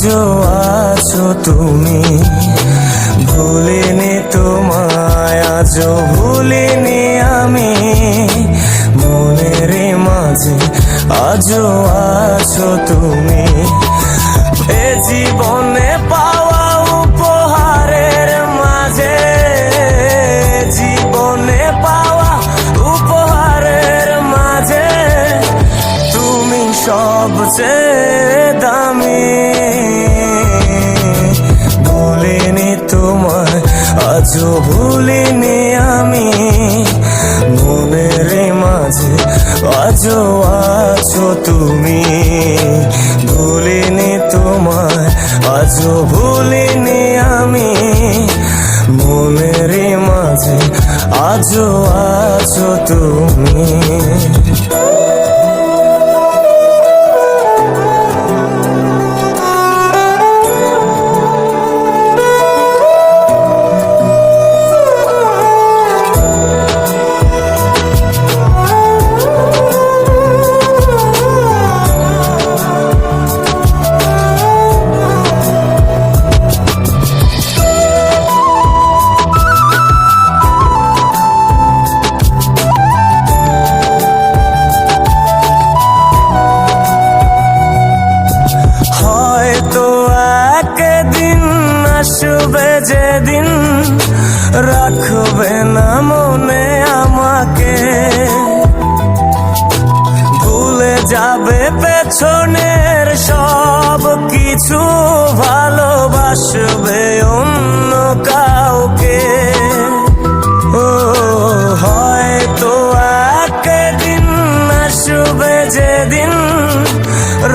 আজও আছো তুমি, ভুলিনি তোমায়, আজও ভুলিনি আমি, মনের মাঝে আজও আছো তুমি। এ জীবনে পাওয়া উপহারের মাঝে, জীবনে পাওয়া উপহারের মাঝে তুমি সবচেয়ে দামি। ভুলিনি তোমায়, আজও ভুলিনি আমি, মনের মাঝে আজও আছো তুমি। ভুলিনি তোমায়, আজও ভুলিনি আমি, মনের মাঝে আজও আছো তুমি। আসবে যেদিন রাখবে না মনে আমাকে, ভুলে যাবে পেছনের সব কিছু, ভালোবাসবে অন্য কাউকে। ও হয়তো একদিন আসবে যেদিন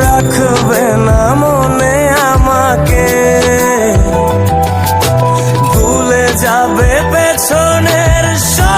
রাখবে না মনে আমাকে, যাবে পেছনের সব